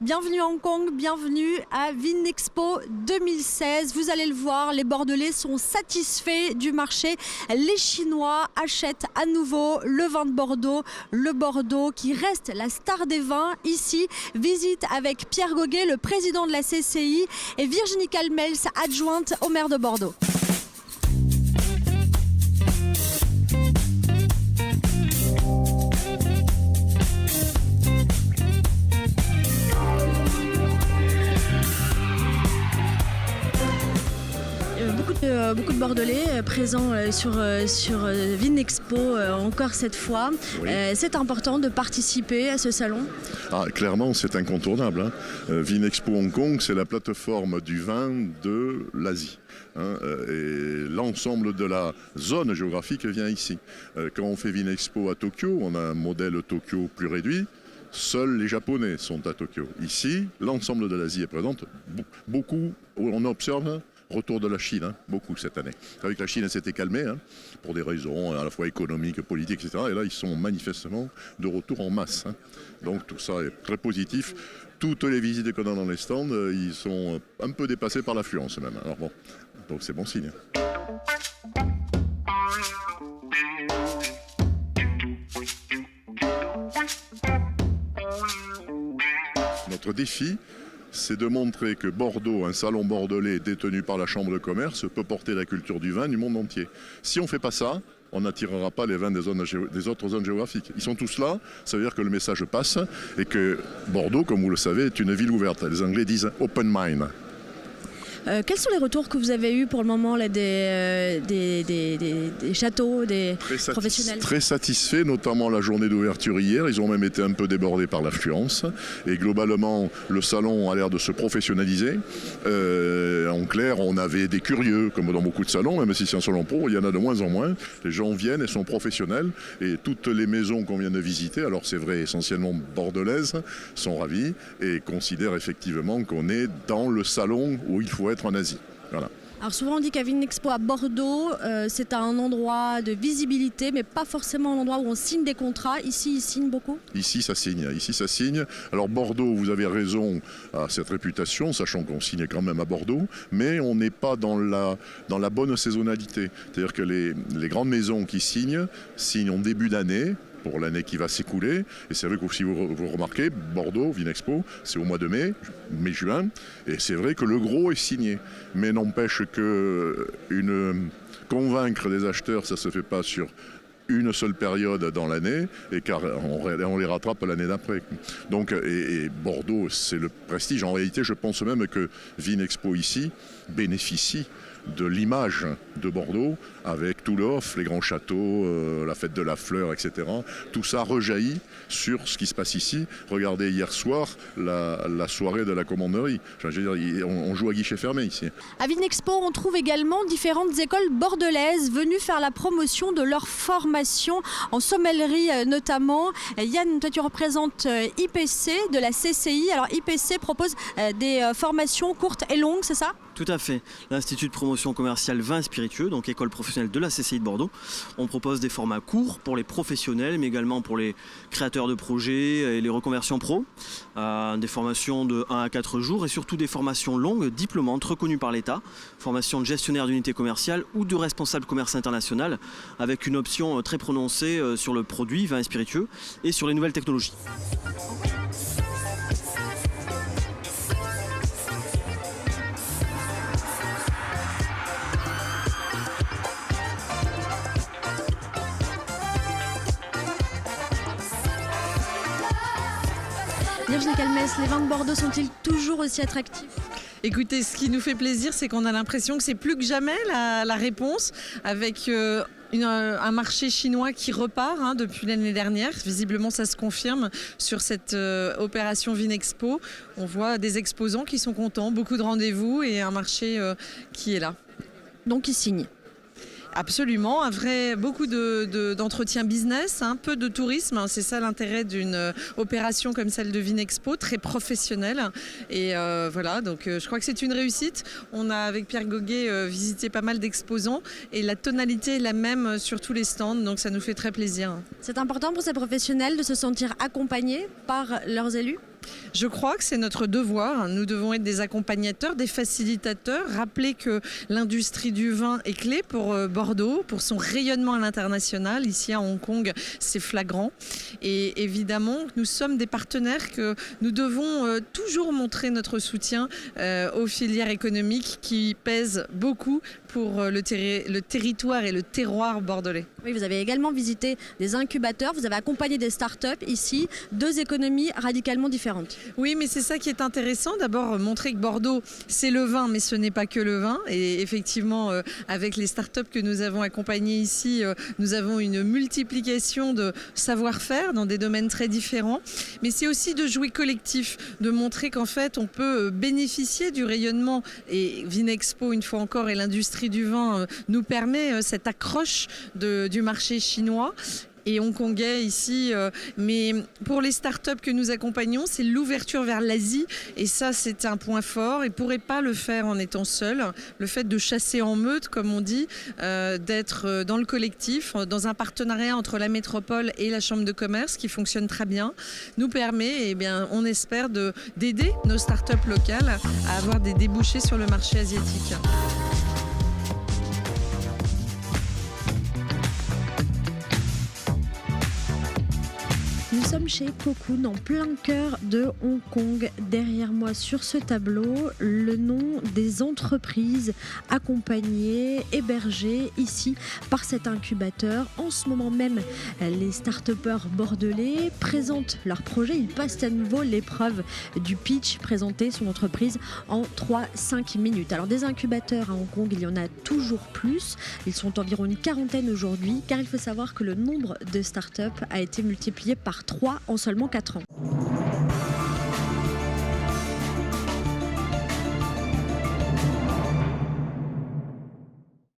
Bienvenue à Hong Kong, bienvenue à Vinexpo 2016. Vous allez le voir, les Bordelais sont satisfaits du marché. Les Chinois achètent à nouveau le vin de Bordeaux, le Bordeaux qui reste la star des vins ici. Visite avec Pierre Goguet, le président de la CCI, et Virginie Calmels, adjointe au maire de Bordeaux. Beaucoup de Bordelais présents sur Vinexpo encore cette fois. Oui. C'est important de participer à ce salon. Clairement, c'est incontournable. Vinexpo Hong Kong, c'est la plateforme du vin de l'Asie. Et l'ensemble de la zone géographique vient ici. Quand on fait Vinexpo à Tokyo, on a un modèle Tokyo plus réduit. Seuls les Japonais sont à Tokyo. Ici, l'ensemble de l'Asie est présente. Beaucoup, on observe retour de la Chine, beaucoup cette année. Avec la Chine, elle s'était calmée, pour des raisons à la fois économiques, politiques, etc. Et là, ils sont manifestement de retour en masse. Donc tout ça est très positif. Toutes les visites qu'on a dans les stands, ils sont un peu dépassés par l'affluence même. Alors bon, donc c'est bon signe. Notre défi, c'est de montrer que Bordeaux, un salon bordelais détenu par la Chambre de commerce, peut porter la culture du vin du monde entier. Si on ne fait pas ça, on n'attirera pas les vins des autres zones géographiques. Ils sont tous là, ça veut dire que le message passe et que Bordeaux, comme vous le savez, est une ville ouverte. Les Anglais disent « open mind ». Quels sont les retours que vous avez eus pour le moment là, des châteaux, des professionnels? Très satisfaits, notamment la journée d'ouverture hier. Ils ont même été un peu débordés par l'affluence. Et globalement, le salon a l'air de se professionnaliser. En clair, on avait des curieux, comme dans beaucoup de salons, même si c'est un salon pro, il y en a de moins en moins. Les gens viennent et sont professionnels. Et toutes les maisons qu'on vient de visiter, alors c'est vrai essentiellement bordelaises, sont ravies et considèrent effectivement qu'on est dans le salon où il faut être en Asie. Voilà. Alors souvent on dit qu'à Vinexpo à Bordeaux, c'est un endroit de visibilité, mais pas forcément un endroit où on signe des contrats. Ici, ils signent beaucoup? Ici, ça signe. Alors Bordeaux, vous avez raison à cette réputation, sachant qu'on signe quand même à Bordeaux, mais on n'est pas dans la bonne saisonnalité. C'est-à-dire que les grandes maisons qui signent en début d'année, pour l'année qui va s'écouler. Et c'est vrai que si vous remarquez, Bordeaux, Vinexpo, c'est au mois de mai-juin. Et c'est vrai que le gros est signé. Mais n'empêche que convaincre des acheteurs, ça ne se fait pas sur une seule période dans l'année, et car on les rattrape l'année d'après. Donc, et Bordeaux, c'est le prestige. En réalité, je pense même que Vinexpo ici bénéficie de l'image de Bordeaux, avec tout l'offre, les grands châteaux, la fête de la fleur, etc. Tout ça rejaillit sur ce qui se passe ici. Regardez hier soir la soirée de la commanderie. Je veux dire, on joue à guichet fermé ici. À Vinexpo, on trouve également différentes écoles bordelaises venues faire la promotion de leur formation en sommellerie notamment. Yann, toi tu représentes IPC de la CCI. Alors IPC propose des formations courtes et longues, c'est ça? Tout à fait. L'Institut de promotion commerciale vin spiritueux, donc école professionnelle de la CCI de Bordeaux. On propose des formats courts pour les professionnels, mais également pour les créateurs de projets et les reconversions pro. Des formations de 1 à 4 jours et surtout des formations longues, diplômantes, reconnues par l'État. Formation de gestionnaire d'unité commerciale ou de responsable commerce international, avec une option très prononcée sur le produit vin spiritueux et sur les nouvelles technologies. Virginie Calmels, les vins de Bordeaux sont-ils toujours aussi attractifs? Écoutez, ce qui nous fait plaisir, c'est qu'on a l'impression que c'est plus que jamais la réponse, avec un marché chinois qui repart depuis l'année dernière. Visiblement, ça se confirme sur cette opération Vinexpo. On voit des exposants qui sont contents, beaucoup de rendez-vous et un marché qui est là. Donc, ils signent. Absolument, beaucoup d'entretiens business, peu de tourisme. C'est ça l'intérêt d'une opération comme celle de Vinexpo, très professionnelle. Et voilà, donc je crois que c'est une réussite. On a avec Pierre Goguet visité pas mal d'exposants et la tonalité est la même sur tous les stands, donc ça nous fait très plaisir. C'est important pour ces professionnels de se sentir accompagnés par leurs élus ? Je crois que c'est notre devoir. Nous devons être des accompagnateurs, des facilitateurs. Rappeler que l'industrie du vin est clé pour Bordeaux, pour son rayonnement à l'international. Ici à Hong Kong, c'est flagrant. Et évidemment, nous sommes des partenaires que nous devons toujours montrer notre soutien aux filières économiques qui pèsent beaucoup pour le territoire et le terroir bordelais. Oui, vous avez également visité des incubateurs, vous avez accompagné des startups ici, 2 économies radicalement différentes. Oui, mais c'est ça qui est intéressant. D'abord, montrer que Bordeaux, c'est le vin, mais ce n'est pas que le vin. Et effectivement, avec les startups que nous avons accompagnées ici, nous avons une multiplication de savoir-faire dans des domaines très différents. Mais c'est aussi de jouer collectif, de montrer qu'en fait, on peut bénéficier du rayonnement. Et Vinexpo, une fois encore, et l'industrie du vin nous permet cette accroche du marché chinois et hongkongais ici. Mais pour les startups que nous accompagnons, c'est l'ouverture vers l'Asie. Et ça, c'est un point fort. Ils ne pourraient pas le faire en étant seuls. Le fait de chasser en meute, comme on dit, d'être dans le collectif, dans un partenariat entre la métropole et la chambre de commerce qui fonctionne très bien, nous permet, eh bien, on espère, d'aider nos startups locales à avoir des débouchés sur le marché asiatique. Nous sommes chez Cocoon, en plein cœur de Hong Kong. Derrière moi, sur ce tableau, le nom des entreprises accompagnées, hébergées ici par cet incubateur. En ce moment même, les start-upers bordelais présentent leur projet. Ils passent à nouveau l'épreuve du pitch, présenter son entreprise en 3-5 minutes. Alors des incubateurs à Hong Kong, il y en a toujours plus. Ils sont environ une quarantaine aujourd'hui, car il faut savoir que le nombre de start-up a été multiplié par 3 en seulement 4 ans.